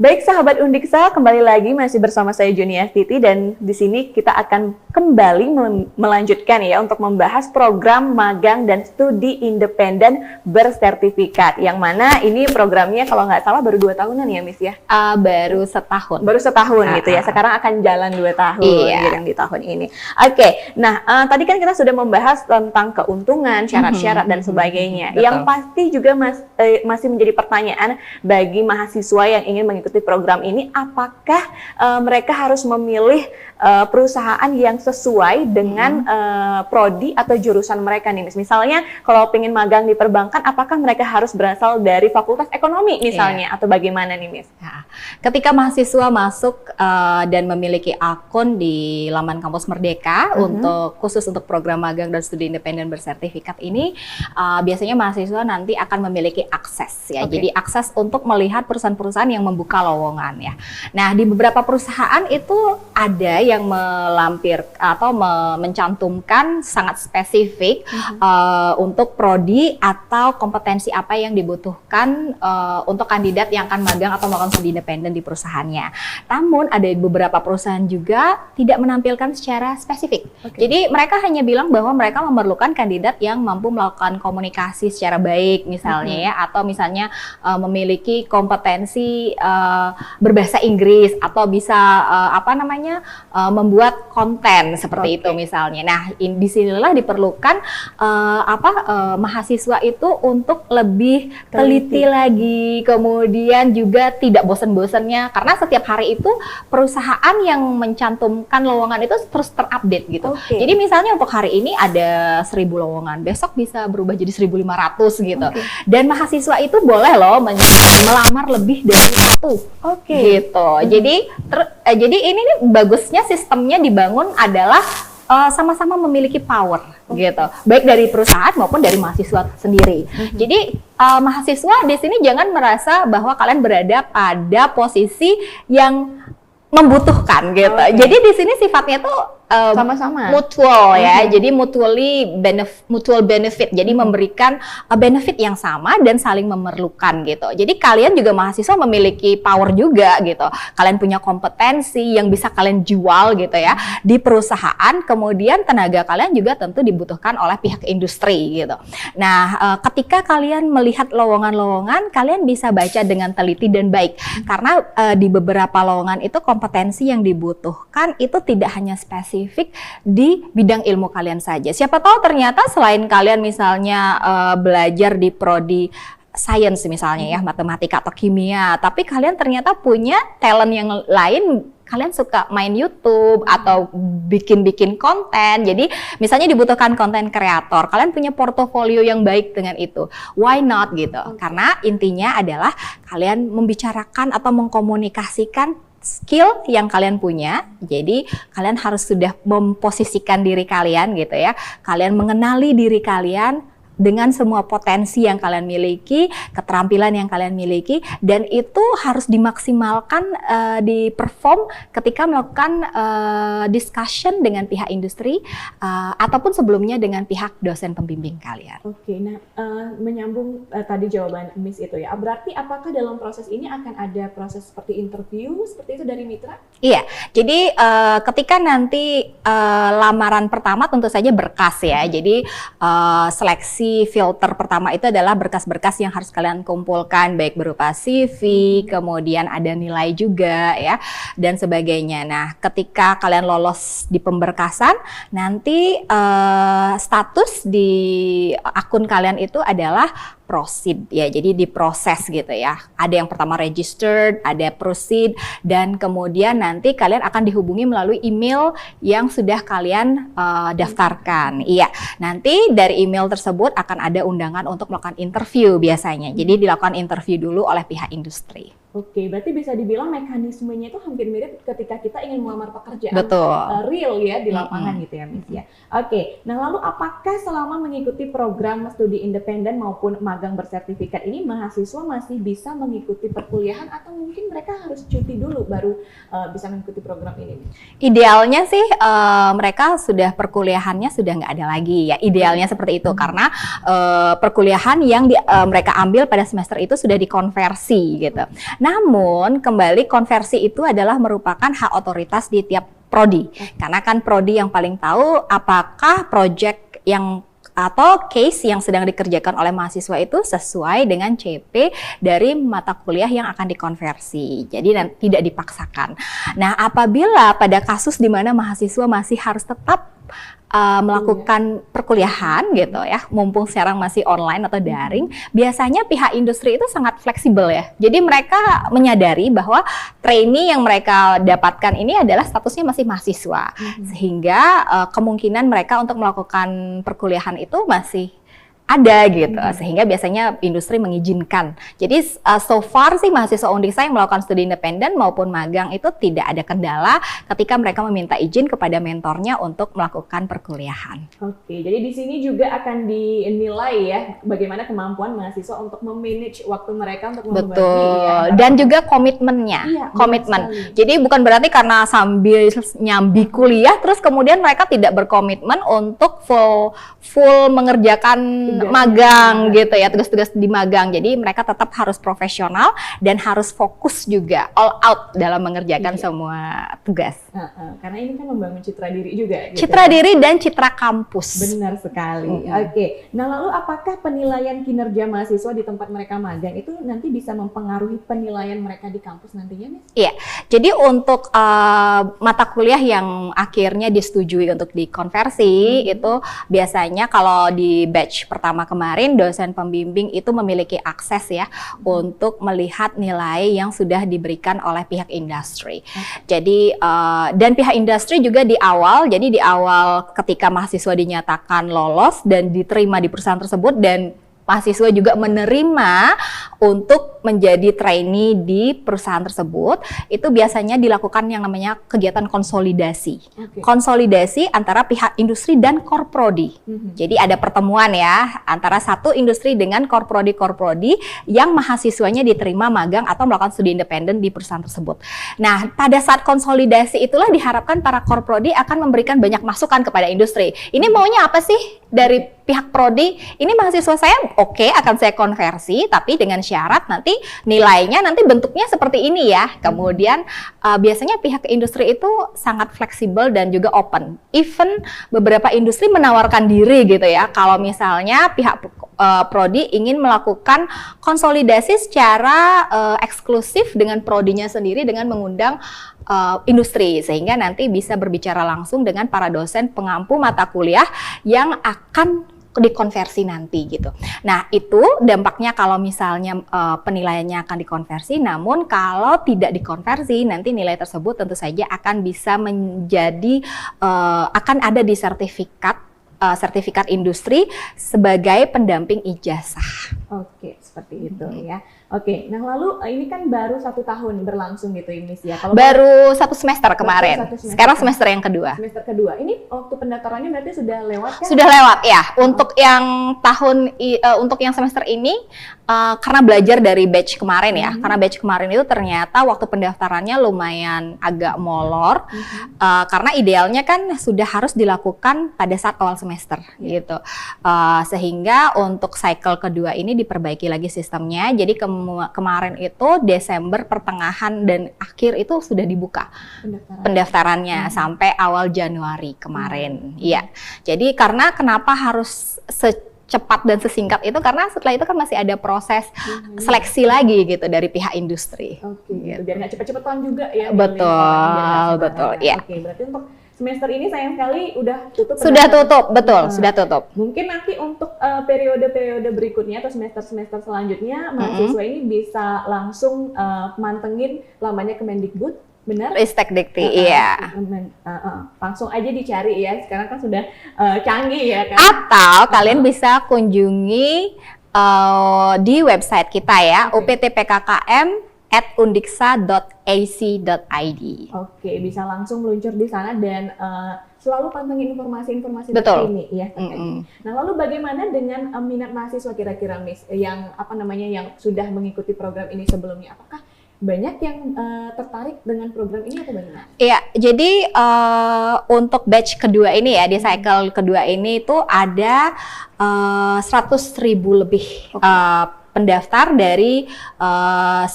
Baik sahabat Undiksa, kembali lagi masih bersama saya Joni Astiti dan di sini kita akan kembali melanjutkan ya untuk membahas program magang dan studi independen bersertifikat. Yang mana ini programnya kalau nggak salah baru 2 tahunan ya Miss ya? Baru setahun. Baru setahun gitu ya, sekarang akan jalan 2 tahun gitu di tahun ini. Oke, nah tadi kan kita sudah membahas tentang keuntungan, syarat-syarat dan sebagainya. Betul. Yang pasti juga masih menjadi pertanyaan bagi mahasiswa yang ingin mengikuti program ini, apakah mereka harus memilih perusahaan yang sesuai dengan prodi atau jurusan mereka nih, misalnya kalau pengen magang di perbankan, apakah mereka harus berasal dari fakultas ekonomi misalnya atau bagaimana nih Miss? Nah, ketika mahasiswa masuk dan memiliki akun di laman Kampus Merdeka khusus untuk program magang dan studi independen bersertifikat ini, biasanya mahasiswa nanti akan memiliki akses ya. Jadi akses untuk melihat perusahaan-perusahaan yang membuka lowongan ya. Nah, di beberapa perusahaan itu ada yang melampir atau mencantumkan sangat spesifik untuk prodi atau kompetensi apa yang dibutuhkan untuk kandidat yang akan magang atau melakukan studi independen di perusahaannya. Namun ada beberapa perusahaan juga tidak menampilkan secara spesifik. Jadi mereka hanya bilang bahwa mereka memerlukan kandidat yang mampu melakukan komunikasi secara baik misalnya ya, atau misalnya memiliki kompetensi berbahasa Inggris atau bisa membuat konten seperti itu misalnya. Nah, disinilah diperlukan mahasiswa itu untuk lebih teliti lagi, kemudian juga tidak bosan-bosannya karena setiap hari itu perusahaan yang mencantumkan lowongan itu terus terupdate gitu. Jadi misalnya untuk hari ini ada 1000 lowongan, besok bisa berubah jadi 1500 gitu. Dan mahasiswa itu boleh loh melamar lebih dari satu. Gitu. Jadi ini nih bagusnya sistemnya dibangun adalah sama-sama memiliki power gitu, baik dari perusahaan maupun dari mahasiswa sendiri. Jadi mahasiswa di sini jangan merasa bahwa kalian berada pada posisi yang membutuhkan gitu. Jadi di sini sifatnya tuh sama-sama mutual ya, jadi mutual benefit, jadi memberikan benefit yang sama dan saling memerlukan gitu. Jadi kalian juga mahasiswa memiliki power juga gitu, kalian punya kompetensi yang bisa kalian jual gitu ya di perusahaan, kemudian tenaga kalian juga tentu dibutuhkan oleh pihak industri gitu. Nah, ketika kalian melihat lowongan-lowongan, kalian bisa baca dengan teliti dan baik, karena di beberapa lowongan itu kompetensi yang dibutuhkan itu tidak hanya spesifik di bidang ilmu kalian saja. Siapa tahu ternyata selain kalian misalnya belajar di prodi science misalnya ya, matematika atau kimia, tapi kalian ternyata punya talent yang lain, kalian suka main YouTube atau bikin konten. Jadi misalnya dibutuhkan konten kreator, kalian punya portofolio yang baik dengan itu. Why not gitu? Karena intinya adalah kalian membicarakan atau mengkomunikasikan skill yang kalian punya. Jadi kalian harus sudah memposisikan diri kalian gitu ya. Kalian mengenali diri kalian dengan semua potensi yang kalian miliki, keterampilan yang kalian miliki, dan itu harus dimaksimalkan, di-perform ketika melakukan discussion dengan pihak industri ataupun sebelumnya dengan pihak dosen pembimbing kalian. Nah menyambung tadi jawaban Miss itu ya, berarti apakah dalam proses ini akan ada proses seperti interview seperti itu dari mitra? Iya, jadi ketika nanti lamaran pertama tentu saja berkas ya, jadi seleksi filter pertama itu adalah berkas-berkas yang harus kalian kumpulkan, baik berupa CV, kemudian ada nilai juga ya, dan sebagainya. Nah, ketika kalian lolos di pemberkasan, nanti status di akun kalian itu adalah proceed ya, jadi diproses gitu ya. Ada yang pertama registered, ada proceed, dan kemudian nanti kalian akan dihubungi melalui email yang sudah kalian daftarkan. Iya, nanti dari email tersebut akan ada undangan untuk melakukan interview biasanya. Jadi dilakukan interview dulu oleh pihak industri. Berarti bisa dibilang mekanismenya itu hampir mirip ketika kita ingin melamar pekerjaan. Betul. Real ya di lapangan gitu ya Miss ya. Nah lalu apakah selama mengikuti program studi independen maupun magang bersertifikat ini mahasiswa masih bisa mengikuti perkuliahan atau mungkin mereka harus cuti dulu baru bisa mengikuti program ini? Idealnya sih mereka sudah perkuliahannya sudah nggak ada lagi ya, idealnya seperti itu, karena perkuliahan yang mereka ambil pada semester itu sudah dikonversi gitu. Namun kembali konversi itu adalah merupakan hak otoritas di tiap prodi. Karena kan prodi yang paling tahu apakah project yang atau case yang sedang dikerjakan oleh mahasiswa itu sesuai dengan CP dari mata kuliah yang akan dikonversi. Jadi tidak dipaksakan. Nah, apabila pada kasus di mana mahasiswa masih harus tetap melakukan perkuliahan gitu ya, mumpung sekarang masih online atau daring, biasanya pihak industri itu sangat fleksibel ya. Jadi mereka menyadari bahwa trainee yang mereka dapatkan ini adalah statusnya masih mahasiswa, sehingga kemungkinan mereka untuk melakukan perkuliahan itu masih ada gitu, sehingga biasanya industri mengizinkan. Jadi so far sih mahasiswa Undiksa yang melakukan studi independen maupun magang itu tidak ada kendala ketika mereka meminta izin kepada mentornya untuk melakukan perkuliahan. Oke, jadi di sini juga akan dinilai ya bagaimana kemampuan mahasiswa untuk memanage waktu mereka untuk membagi. Betul, dan juga komitmennya, komitmen. Jadi bukan berarti karena sambil nyambi kuliah terus kemudian mereka tidak berkomitmen untuk full mengerjakan magang gitu ya, tugas-tugas di magang. Jadi mereka tetap harus profesional dan harus fokus juga all out dalam mengerjakan semua tugas. Karena ini kan membangun citra diri juga. Gitu citra diri dan citra kampus. Benar sekali. Oke. Nah, lalu apakah penilaian kinerja mahasiswa di tempat mereka magang itu nanti bisa mempengaruhi penilaian mereka di kampus nantinya, Miss? Iya. Jadi untuk mata kuliah yang akhirnya disetujui untuk dikonversi itu biasanya kalau di batch pertama kemarin dosen pembimbing itu memiliki akses ya untuk melihat nilai yang sudah diberikan oleh pihak industri. Jadi dan pihak industri juga di awal ketika mahasiswa dinyatakan lolos dan diterima di perusahaan tersebut dan mahasiswa juga menerima untuk menjadi trainee di perusahaan tersebut, itu biasanya dilakukan yang namanya kegiatan konsolidasi. Konsolidasi antara pihak industri dan korprodi. Jadi ada pertemuan ya antara satu industri dengan korprodi yang mahasiswanya diterima magang atau melakukan studi independen di perusahaan tersebut. Nah, pada saat konsolidasi itulah diharapkan para korprodi akan memberikan banyak masukan kepada industri. Ini maunya apa sih dari pihak prodi? Ini mahasiswa saya oke, akan saya konversi, tapi dengan syarat nanti nilainya nanti bentuknya seperti ini ya. Kemudian biasanya pihak industri itu sangat fleksibel dan juga open. Even beberapa industri menawarkan diri gitu ya. Kalau misalnya pihak prodi ingin melakukan konsolidasi secara eksklusif dengan prodinya sendiri dengan mengundang industri, sehingga nanti bisa berbicara langsung dengan para dosen pengampu mata kuliah yang akan dikonversi nanti gitu. Nah, itu dampaknya kalau misalnya penilaiannya akan dikonversi, namun kalau tidak dikonversi nanti nilai tersebut tentu saja akan bisa menjadi akan ada di sertifikat industri sebagai pendamping ijazah. Oke, seperti itu ya. Oke, nah lalu ini kan baru 1 tahun berlangsung gitu ini sih ya. Kalau baru 1 semester kemarin. Sekarang semester yang kedua. Semester kedua. Ini waktu pendaftarannya berarti sudah lewat kan? Sudah lewat ya. Untuk yang untuk yang semester ini karena belajar dari batch kemarin ya. Karena batch kemarin itu ternyata waktu pendaftarannya lumayan agak molor. Karena idealnya kan sudah harus dilakukan pada saat awal semester gitu. Sehingga untuk cycle kedua ini diperbaiki lagi sistemnya. Jadi kemarin itu Desember pertengahan dan akhir itu sudah dibuka pendaftarannya sampai awal Januari kemarin. Iya. Jadi karena kenapa harus secepat dan sesingkat itu, karena setelah itu kan masih ada proses seleksi lagi gitu dari pihak industri. Oke, gitu. Biar nggak cepet-cepetan juga ya. Betul, ya. Oke, berarti untuk semester ini sayang sekali udah tutup. Sudah tutup, betul, sudah tutup. Mungkin nanti untuk periode-periode berikutnya atau semester-semester selanjutnya mahasiswa ini bisa langsung mantengin lamanya Kemendikbud, benar? Ristekdikti, iya. Langsung aja dicari ya, sekarang kan sudah canggih ya kan? Atau kalian bisa kunjungi di website kita ya, uptpkkm@undiksa.ac.id. Oke, bisa langsung meluncur di sana dan selalu pantengin informasi-informasi terkini ya. Nah, lalu bagaimana dengan minat mahasiswa kira-kira Miss yang yang sudah mengikuti program ini sebelumnya? Apakah banyak yang tertarik dengan program ini atau bagaimana? Iya, jadi untuk batch kedua ini ya, di cycle kedua ini itu ada 100.000 lebih pendaftar dari 1.000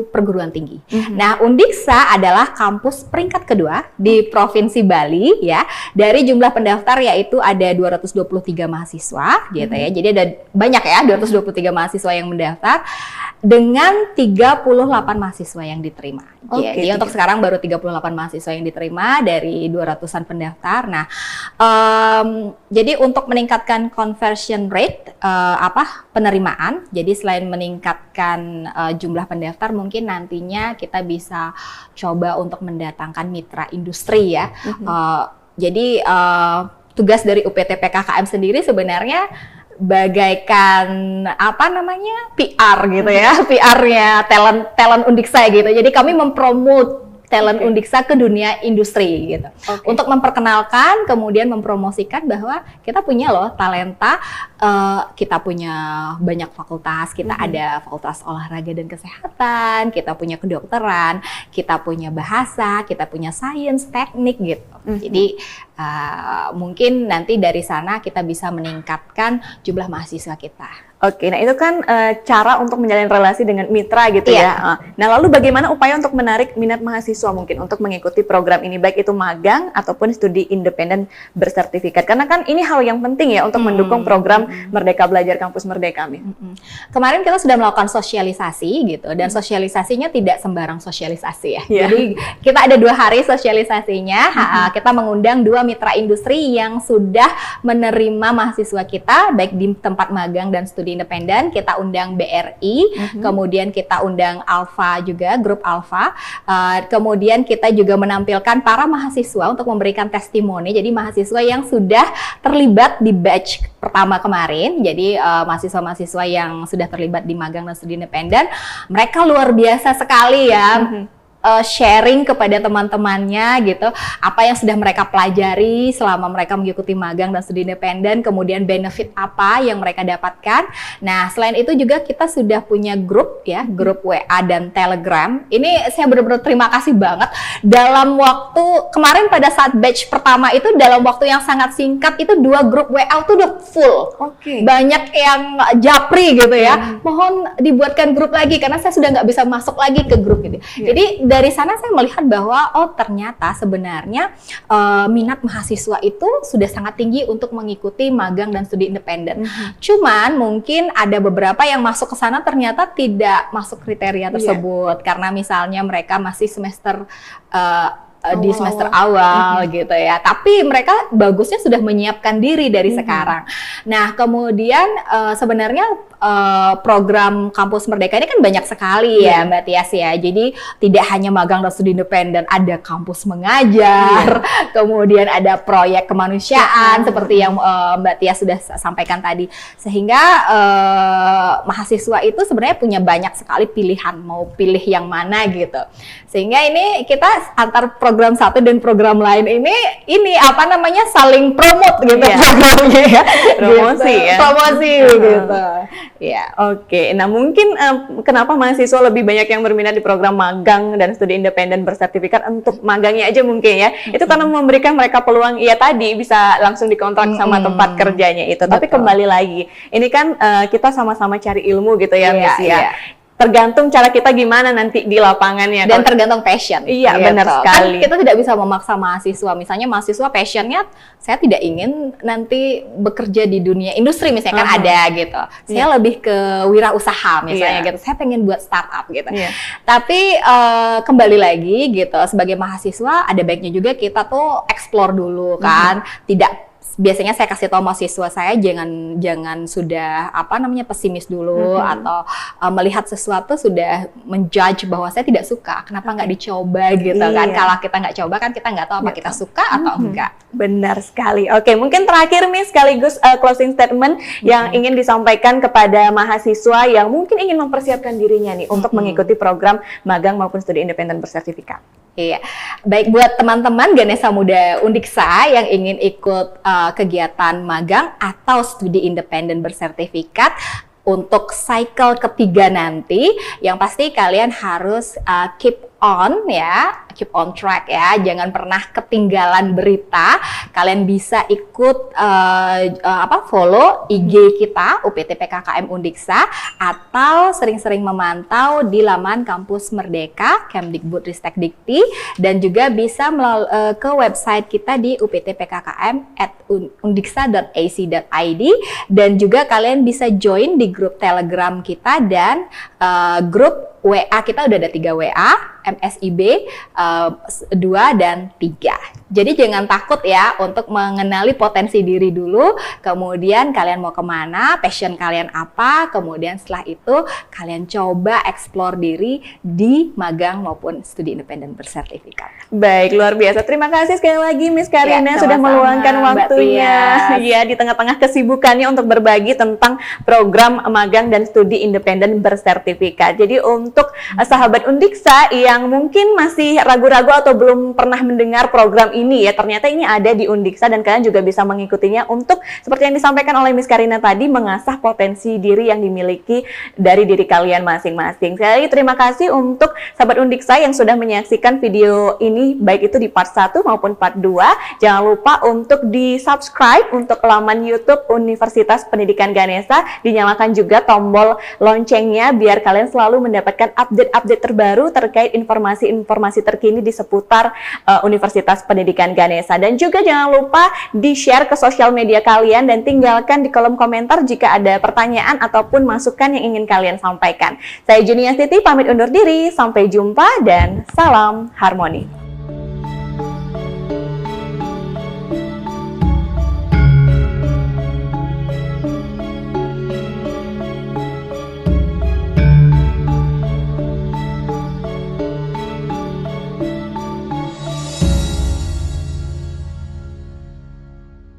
perguruan tinggi. Nah, Undiksa adalah kampus peringkat kedua di Provinsi Bali ya. Dari jumlah pendaftar yaitu ada 223 mahasiswa gitu ya. Jadi ada banyak ya 223 mahasiswa yang mendaftar dengan 38 mahasiswa yang diterima. Jadi untuk sekarang baru 38 mahasiswa yang diterima dari 200-an pendaftar. Nah, jadi untuk meningkatkan conversion rate penerimaan, jadi selain meningkatkan jumlah pendaftar, mungkin nantinya kita bisa coba untuk mendatangkan mitra industri ya. Jadi tugas dari UPT PKKM sendiri sebenarnya bagaikan PR gitu ya, PR-nya talent Undiksa gitu. Jadi kami mempromot talent Undiksa ke dunia industri gitu. Untuk memperkenalkan, kemudian mempromosikan bahwa kita punya loh talenta, kita punya banyak fakultas, kita ada fakultas olahraga dan kesehatan, kita punya kedokteran, kita punya bahasa, kita punya sains, teknik gitu. Jadi mungkin nanti dari sana kita bisa meningkatkan jumlah mahasiswa kita. Oke, nah itu kan cara untuk menjalin relasi dengan mitra gitu ya. Nah, lalu bagaimana upaya untuk menarik minat mahasiswa mungkin untuk mengikuti program ini, baik itu magang ataupun studi independen bersertifikat? Karena kan ini hal yang penting ya untuk mendukung program Merdeka Belajar Kampus Merdeka. Kemarin kita sudah melakukan sosialisasi gitu, dan sosialisasinya tidak sembarang sosialisasi ya. Jadi kita ada 2 hari sosialisasinya, kita mengundang 2 mitra industri yang sudah menerima mahasiswa kita, baik di tempat magang dan studi independen. Kita undang BRI, kemudian kita undang Alfa juga, grup Alfa. Kemudian kita juga menampilkan para mahasiswa untuk memberikan testimoni. Jadi mahasiswa yang sudah terlibat di batch pertama kemarin. Jadi mahasiswa-mahasiswa yang sudah terlibat di magang dan studi independen, mereka luar biasa sekali ya. Sharing kepada teman-temannya gitu, apa yang sudah mereka pelajari selama mereka mengikuti magang dan studi independen, kemudian benefit apa yang mereka dapatkan. Nah, selain itu juga kita sudah punya grup ya, grup WA dan Telegram. Ini saya benar-benar terima kasih banget, dalam waktu kemarin pada saat batch pertama itu, dalam waktu yang sangat singkat itu 2 grup WA itu udah full. Banyak yang japri gitu ya, mohon dibuatkan grup lagi karena saya sudah nggak bisa masuk lagi ke grup gitu. Jadi dari sana saya melihat bahwa ternyata sebenarnya minat mahasiswa itu sudah sangat tinggi untuk mengikuti magang dan studi independen. Cuman mungkin ada beberapa yang masuk ke sana ternyata tidak masuk kriteria tersebut, karena misalnya mereka masih semester di semester awal gitu ya, tapi mereka bagusnya sudah menyiapkan diri dari sekarang. Nah, kemudian sebenarnya program Kampus Merdeka ini kan banyak sekali ya Mbak Tias ya. Jadi tidak hanya magang dan studi independen, ada kampus mengajar, kemudian ada proyek kemanusiaan seperti yang Mbak Tias sudah sampaikan tadi. Sehingga mahasiswa itu sebenarnya punya banyak sekali pilihan, mau pilih yang mana gitu. Sehingga ini kita antar program satu dan program lain ini saling promote gitu programnya ya. Promosi gitu. Ya. Promosi gitu. Ya, oke. Nah, mungkin kenapa mahasiswa lebih banyak yang berminat di program magang dan studi independen bersertifikat untuk magangnya aja mungkin ya. Itu karena memberikan mereka peluang tadi bisa langsung dikontrak sama tempat kerjanya itu. Tapi kembali lagi, ini kan kita sama-sama cari ilmu gitu ya, Miss ya. Tergantung cara kita gimana nanti di lapangannya. Dan tergantung passion. Iya, gitu. Benar sekali. Kan kita tidak bisa memaksa mahasiswa. Misalnya mahasiswa passionnya, saya tidak ingin nanti bekerja di dunia industri misalnya, kan ada gitu. Saya lebih ke wirausaha misalnya gitu. Saya pengen buat startup gitu. Tapi kembali lagi gitu, sebagai mahasiswa ada baiknya juga kita tuh explore dulu kan. Biasanya saya kasih tahu mahasiswa saya jangan sudah pesimis dulu atau melihat sesuatu sudah menjudge bahwa saya tidak suka, kenapa nggak dicoba gitu kan. Kalau kita nggak coba kan kita nggak tahu apa kita suka atau enggak. Benar sekali. Oke, mungkin terakhir Miss sekaligus closing statement yang ingin disampaikan kepada mahasiswa yang mungkin ingin mempersiapkan dirinya nih untuk mengikuti program magang maupun studi independen bersertifikat. Iya, baik buat teman-teman Ganesha Muda Undiksa yang ingin ikut kegiatan magang atau studi independen bersertifikat untuk cycle ketiga nanti, yang pasti kalian harus keep on ya, keep on track ya, jangan pernah ketinggalan berita. Kalian bisa ikut follow IG kita UPT PKKM Undiksa, atau sering-sering memantau di laman Kampus Merdeka Kemdikbudristekdikti, dan juga bisa ke website kita di uptpkkm@undiksa.ac.id, dan juga kalian bisa join di grup Telegram kita dan grup WA kita udah ada 3 WA, MSIB 2 dan 3. Jadi jangan takut ya untuk mengenali potensi diri dulu, kemudian kalian mau kemana, passion kalian apa, kemudian setelah itu kalian coba explore diri di magang maupun studi independen bersertifikat. Baik, luar biasa. Terima kasih sekali lagi Miss Karina Ya, sudah sama-sama, meluangkan Mbak waktunya Tias. ya di tengah-tengah kesibukannya untuk berbagi tentang program magang dan studi independen bersertifikat. Jadi untuk sahabat Undiksa yang mungkin masih ragu-ragu atau belum pernah mendengar program ini ya, ternyata ini ada di Undiksa dan kalian juga bisa mengikutinya untuk seperti yang disampaikan oleh Miss Karina tadi, mengasah potensi diri yang dimiliki dari diri kalian masing-masing. Sekali lagi terima kasih untuk sahabat Undiksa yang sudah menyaksikan video ini, baik itu di part 1 maupun part 2. Jangan lupa untuk di-subscribe untuk laman YouTube Universitas Pendidikan Ganesha, dinyalakan juga tombol loncengnya biar kalian selalu mendapatkan update-update terbaru terkait informasi-informasi terkini di seputar Universitas Pendidikan Ganesha. Dan juga jangan lupa di-share ke sosial media kalian dan tinggalkan di kolom komentar jika ada pertanyaan ataupun masukan yang ingin kalian sampaikan. Saya Junia Siti pamit undur diri, sampai jumpa dan salam harmoni.